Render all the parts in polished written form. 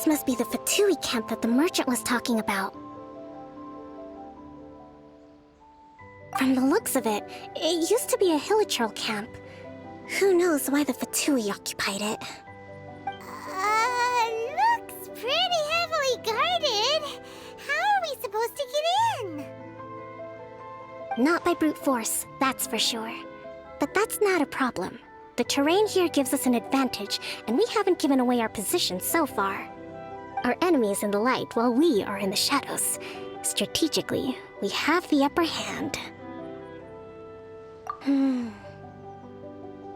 must be the Fatui camp that the merchant was talking about. From the looks of it, it used to be a hilichurl camp. Who knows why the Fatui occupied it? Looks pretty heavily guarded. How are we supposed to get in? Not by brute force, that's for sure. But that's not a problem. The terrain here gives us an advantage, and we haven't given away our position so far. Our enemy is in the light, while we are in the shadows. Strategically, we have the upper hand.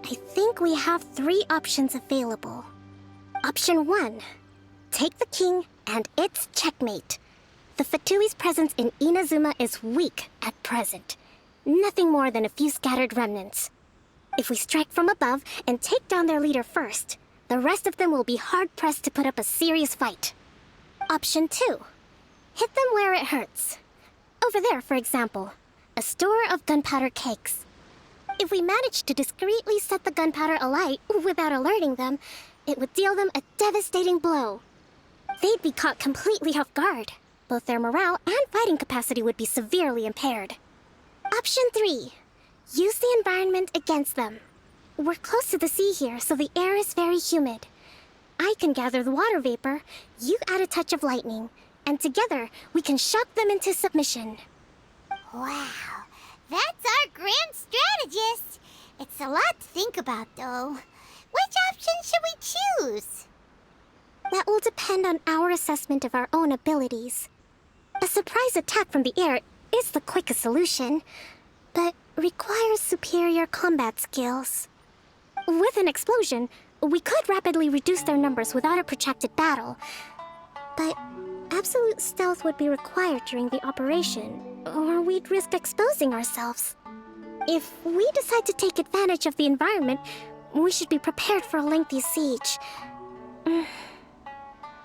I think we have 3 options available. Option 1. Take the king, and it's checkmate. The Fatui's presence in Inazuma is weak at present. Nothing more than a few scattered remnants. If we strike from above and take down their leader first, the rest of them will be hard-pressed to put up a serious fight. Option 2. Hit them where it hurts. Over there, for example, a store of gunpowder cakes. If we manage to discreetly set the gunpowder alight without alerting them, it would deal them a devastating blow. They'd be caught completely off guard. Both their morale and fighting capacity would be severely impaired. Option 3. Use the environment against them. We're close to the sea here, so the air is very humid. I can gather the water vapor, you add a touch of lightning, and together we can shock them into submission. Wow, that's our grand strategist. It's a lot to think about, though. Which option should we choose? That will depend on our assessment of our own abilities. A surprise attack from the air is the quickest solution, but requires superior combat skills. With an explosion, we could rapidly reduce their numbers without a protracted battle, but absolute stealth would be required during the operation, or we'd risk exposing ourselves. If we decide to take advantage of the environment, we should be prepared for a lengthy siege.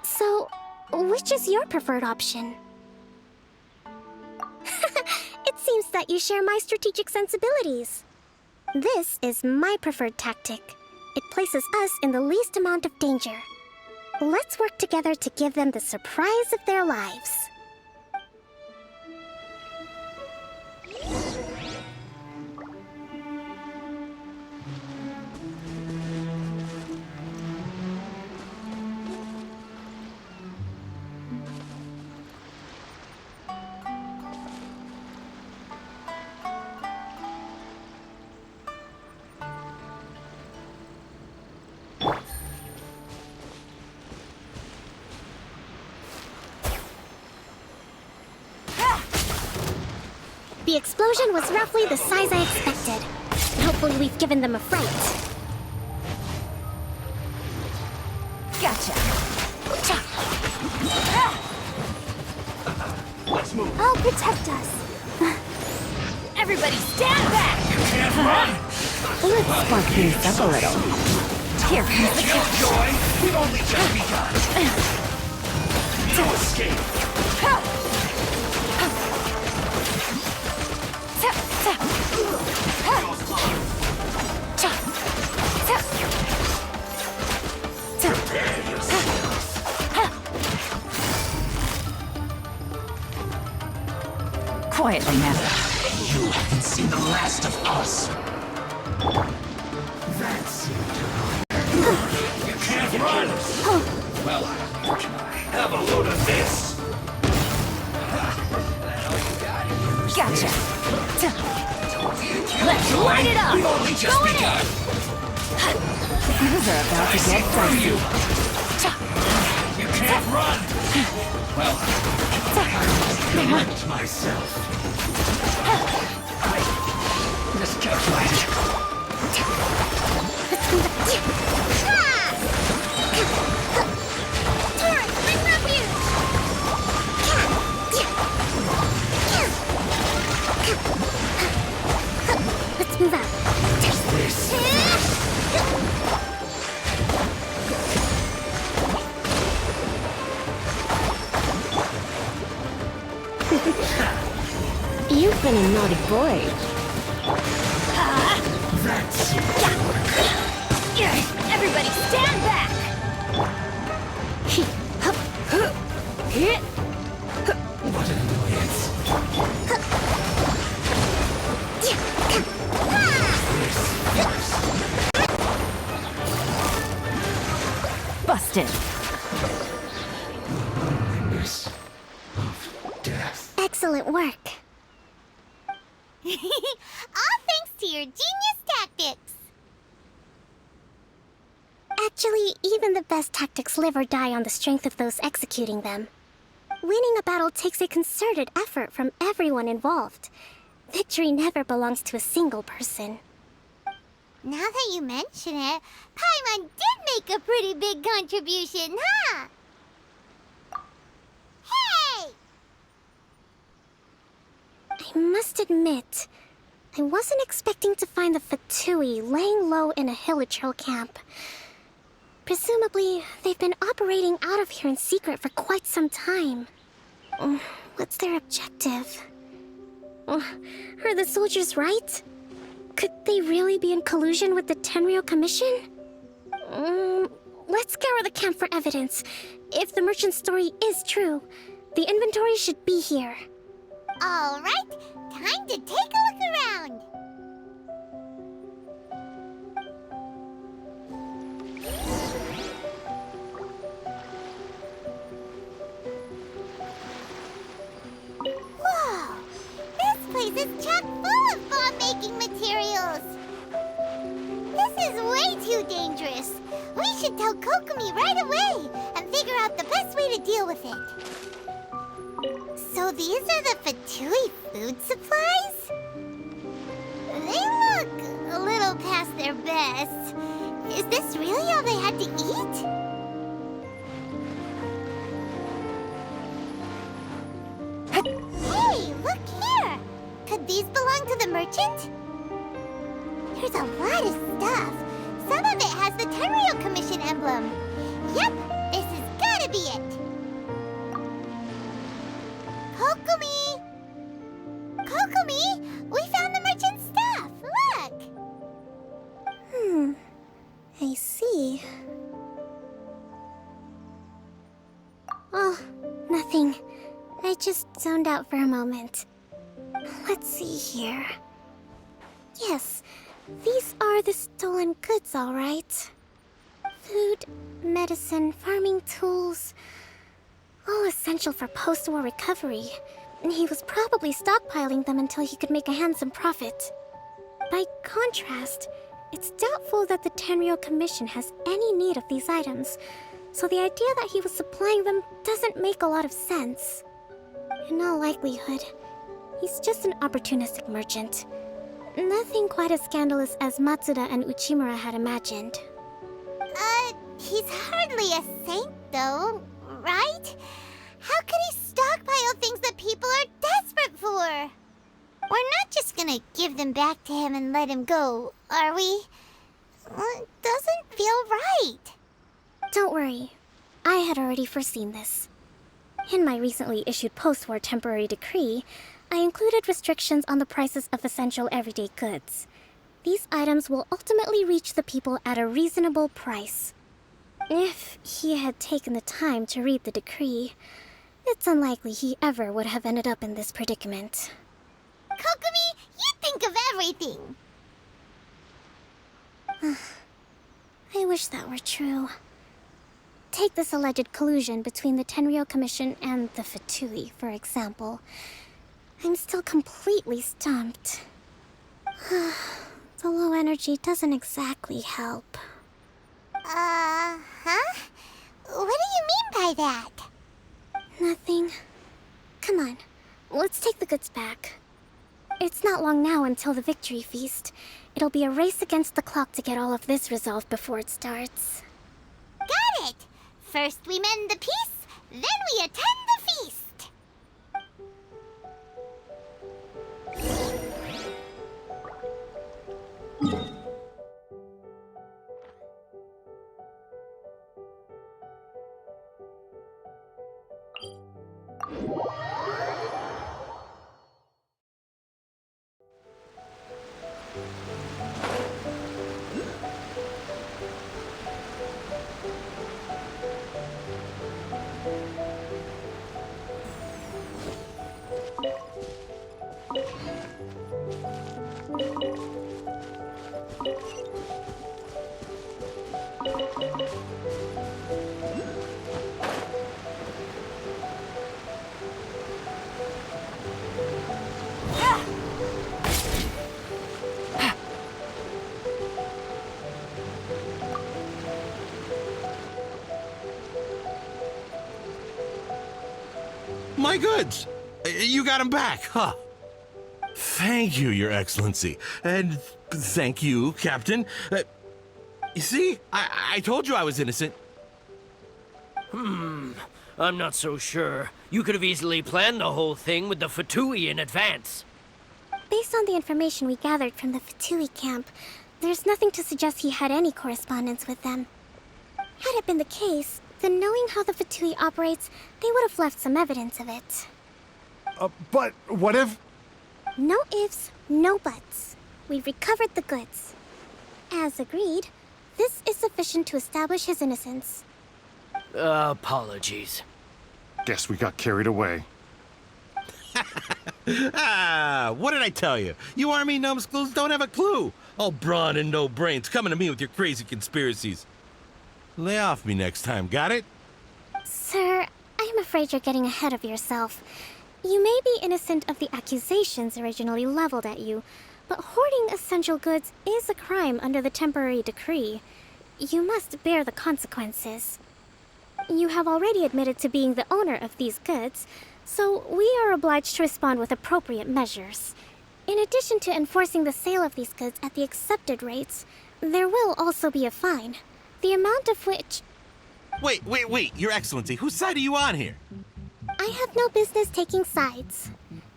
So, which is your preferred option? It seems that you share my strategic sensibilities. This is my preferred tactic. It places us in the least amount of danger. Let's work together to give them the surprise of their lives. The explosion was roughly the size I expected. Hopefully we've given them a fright. Gotcha. Let's move. I'll protect us. Everybody stand back! Can't run! Let's spark things up a little. Here comes the Killjoy! We've only just begun! No escape! Prepare yourself! Quietly now. You haven't seen the last of us! That's it. You can't run! Well, I'll try. Have a load of this! Gotcha. Let's light it up! We've only just begun! Things are about to get dicey. You can't run! Well, I wrecked myself. I miscalculated. Torrent, bring refuge! Let's move out. This. You've been a naughty boy. That's Everybody stand back! What an annoyance. Busted. Loneliness of death. Excellent work. All thanks to your genius tactics. Actually, even the best tactics live or die on the strength of those executing them. Winning a battle takes a concerted effort from everyone involved. Victory never belongs to a single person. Now that you mention it, Paimon did make a pretty big contribution, huh? Hey! I must admit, I wasn't expecting to find the Fatui laying low in a Hilichurl camp. Presumably, they've been operating out of here in secret for quite some time. What's their objective? Are the soldiers right? Could they really be in collusion with the Tenryou Commission? Let's scour the camp for evidence. If the merchant's story is true, the inventory should be here. All right, time to take a look around. Whoa! This place is chock full of bomb-making materials. This is way too dangerous. We should tell Kokomi right away and figure out the best way to deal with it. So these are the Fatui food supplies? They look a little past their best. Is this really all they had to eat? Hey, look here! Could these belong to the merchant? There's a lot of stuff. Some of it has the Tenryou Commission emblem. Yep, this has gotta be it. Kokomi! Kokomi! We found the merchant's stuff! Look! I see. Oh, nothing. I just zoned out for a moment. Let's see here. Yes, these are the stolen goods, all right. Food, medicine, farming tools. All essential for post-war recovery. He was probably stockpiling them until he could make a handsome profit. By contrast, it's doubtful that the Tenryou Commission has any need of these items, so the idea that he was supplying them doesn't make a lot of sense. In all likelihood, he's just an opportunistic merchant. Nothing quite as scandalous as Matsuda and Uchimura had imagined. He's hardly a saint, though, right? How could he stockpile things that people are desperate for? We're not just gonna give them back to him and let him go, are we? It doesn't feel right. Don't worry, I had already foreseen this. In my recently issued post-war temporary decree, I included restrictions on the prices of essential everyday goods. These items will ultimately reach the people at a reasonable price. If he had taken the time to read the decree, it's unlikely he ever would have ended up in this predicament. Kokomi, you think of everything. I wish that were true. Take this alleged collusion between the Tenryou Commission and the Fatui, for example. I'm still completely stumped. The low energy doesn't exactly help. Huh? What do you mean by that? Nothing. Come on, let's take the goods back. It's not long now until the victory feast. It'll be a race against the clock to get all of this resolved before it starts. Got it! First we mend the peace, then we attend the feast! My goods! You got them back, huh? Thank you, Your Excellency. And thank you, Captain. You see? I told you I was innocent. I'm not so sure. You could have easily planned the whole thing with the Fatui in advance. Based on the information we gathered from the Fatui camp, there's nothing to suggest he had any correspondence with them. Had it been the case, then knowing how the Fatui operates, they would have left some evidence of it. But what if... No ifs, no buts. We've recovered the goods. As agreed, this is sufficient to establish his innocence. Apologies. Guess we got carried away. What did I tell you? You army numbskulls don't have a clue. All brawn and no brains coming to me with your crazy conspiracies. Lay off me next time, got it? Sir, I'm afraid you're getting ahead of yourself. You may be innocent of the accusations originally leveled at you, but hoarding essential goods is a crime under the temporary decree. You must bear the consequences. You have already admitted to being the owner of these goods, so we are obliged to respond with appropriate measures. In addition to enforcing the sale of these goods at the accepted rates, there will also be a fine, the amount of which... Wait, Your Excellency, whose side are you on here? I have no business taking sides.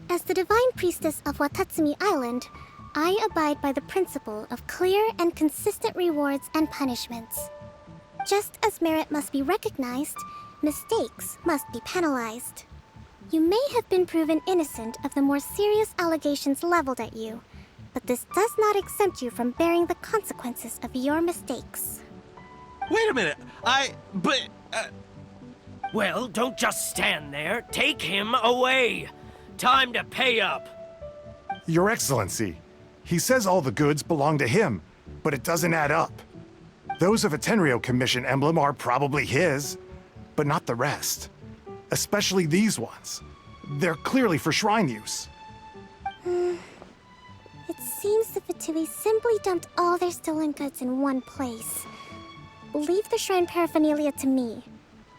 As the Divine Priestess of Watatsumi Island, I abide by the principle of clear and consistent rewards and punishments. Just as merit must be recognized, mistakes must be penalized. You may have been proven innocent of the more serious allegations leveled at you, but this does not exempt you from bearing the consequences of your mistakes. Wait a minute, Well, don't just stand there. Take him away. Time to pay up. Your Excellency, he says all the goods belong to him, but it doesn't add up. Those of a Tenryou Commission emblem are probably his, but not the rest. Especially these ones. They're clearly for shrine use. It seems the Fatui simply dumped all their stolen goods in one place. Leave the shrine paraphernalia to me.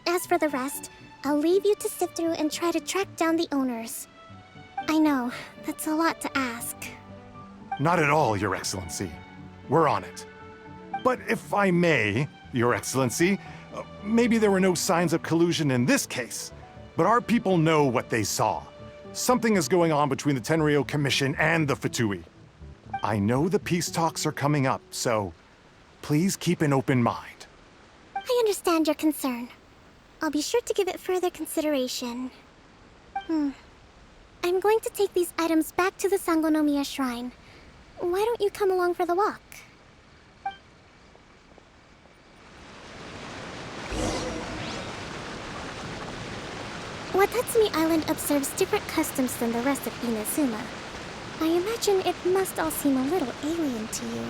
As for the rest, I'll leave you to sift through and try to track down the owners. I know, that's a lot to ask. Not at all, Your Excellency. We're on it. But if I may, Your Excellency, maybe there were no signs of collusion in this case, but our people know what they saw. Something is going on between the Tenryou Commission and the Fatui. I know the peace talks are coming up, so please keep an open mind. I understand your concern. I'll be sure to give it further consideration. I'm going to take these items back to the Sangonomiya Shrine. Why don't you come along for the walk? Watatsumi Island observes different customs than the rest of Inazuma. I imagine it must all seem a little alien to you.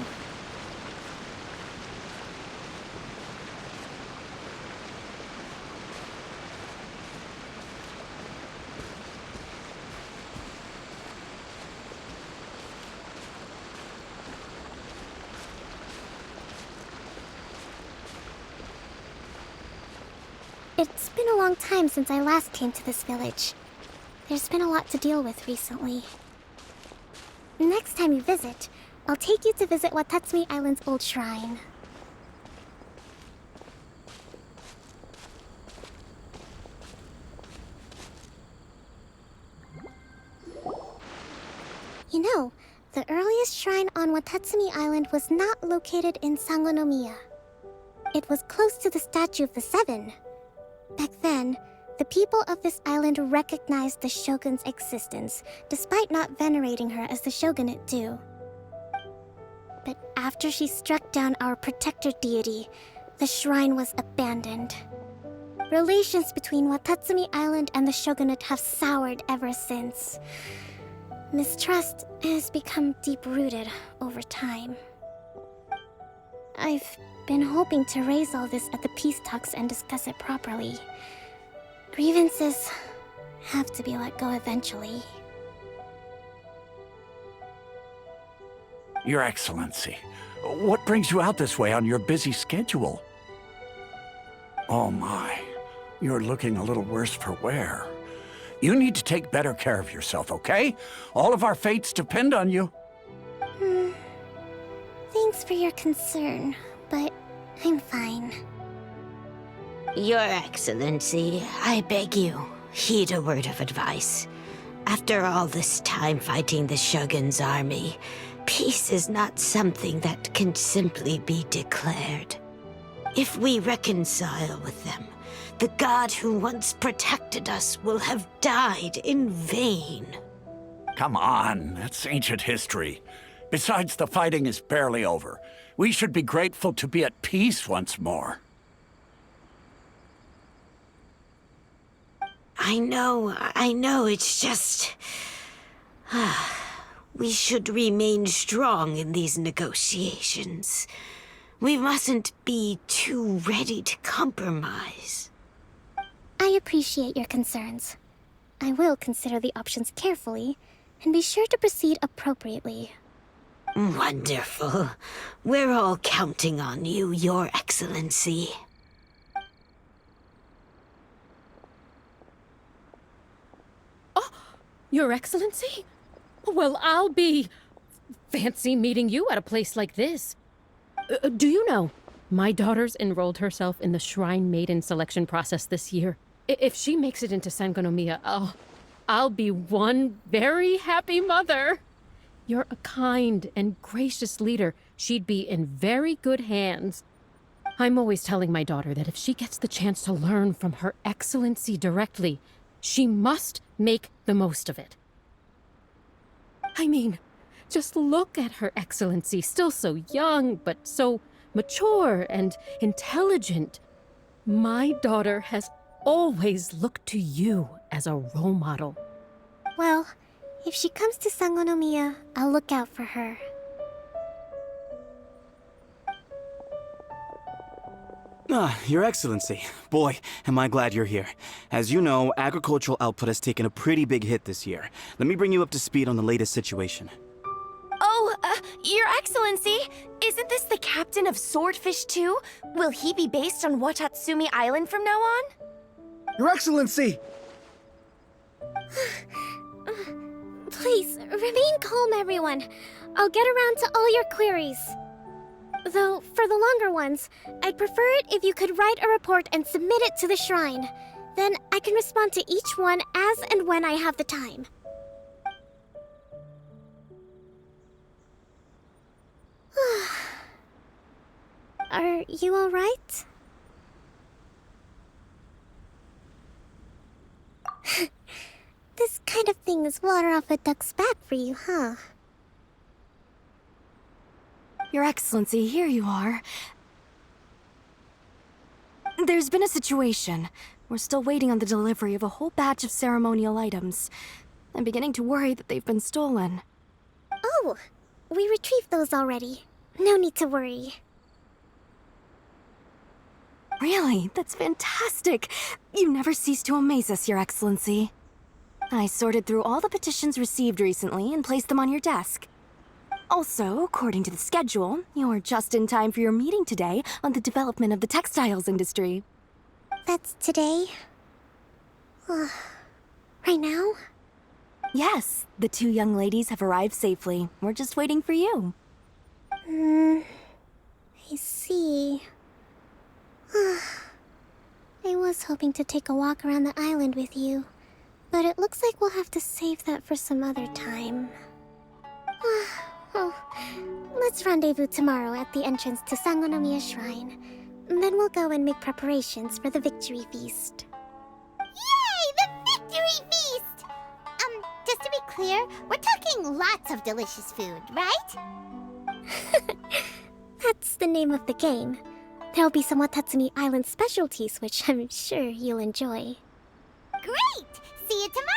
It's been a long time since I last came to this village. There's been a lot to deal with recently. Next time you visit, I'll take you to visit Watatsumi Island's old shrine. You know, the earliest shrine on Watatsumi Island was not located in Sangonomiya. It was close to the Statue of the Seven. Back then, the people of this island recognized the shogun's existence, despite not venerating her as the shogunate do. But after she struck down our protector deity, the shrine was abandoned. Relations between Watatsumi Island and the shogunate have soured ever since. Mistrust has become deep-rooted over time. I've been hoping to raise all this at the peace talks and discuss it properly. Grievances have to be let go eventually. Your Excellency, what brings you out this way on your busy schedule? Oh my, you're looking a little worse for wear. You need to take better care of yourself, okay? All of our fates depend on you. Thanks for your concern, but I'm fine. Your Excellency, I beg you, heed a word of advice. After all this time fighting the Shogun's army, peace is not something that can simply be declared. If we reconcile with them, the god who once protected us will have died in vain. Come on, that's ancient history. Besides, the fighting is barely over. We should be grateful to be at peace once more. I know, it's just... we should remain strong in these negotiations. We mustn't be too ready to compromise. I appreciate your concerns. I will consider the options carefully and be sure to proceed appropriately. Wonderful. We're all counting on you, Your Excellency. Your Excellency? Well, I'll be... fancy meeting you at a place like this. Do you know, my daughter's enrolled herself in the Shrine Maiden selection process this year. If she makes it into Sangonomiya, I'll be one very happy mother. You're a kind and gracious leader. She'd be in very good hands. I'm always telling my daughter that if she gets the chance to learn from Her Excellency directly, she must make the most of it. I mean, just look at Her Excellency, still so young, but so mature and intelligent. My daughter has always looked to you as a role model. Well, if she comes to Sangonomiya, I'll look out for her. Your Excellency. Boy, am I glad you're here. As you know, agricultural output has taken a pretty big hit this year. Let me bring you up to speed on the latest situation. Oh, Your Excellency, isn't this the captain of Swordfish too? Will he be based on Watatsumi Island from now on? Your Excellency! Please, remain calm, everyone. I'll get around to all your queries. Though, for the longer ones, I'd prefer it if you could write a report and submit it to the shrine. Then I can respond to each one as and when I have the time. Are you all right? This kind of thing is water off a duck's back for you, huh? Your Excellency, here you are. There's been a situation. We're still waiting on the delivery of a whole batch of ceremonial items. I'm beginning to worry that they've been stolen. Oh, we retrieved those already. No need to worry. Really? That's fantastic! You never cease to amaze us, Your Excellency. I sorted through all the petitions received recently and placed them on your desk. Also, according to the schedule, you're just in time for your meeting today on the development of the textiles industry. That's today? Right now? Yes, the two young ladies have arrived safely. We're just waiting for you. I see. I was hoping to take a walk around the island with you, but it looks like we'll have to save that for some other time. Oh, let's rendezvous tomorrow at the entrance to Sangonomiya Shrine. Then we'll go and make preparations for the victory feast. Yay! The victory feast! Just to be clear, we're talking lots of delicious food, right? That's the name of the game. There'll be some Watatsumi Island specialties, which I'm sure you'll enjoy. Great! See you tomorrow!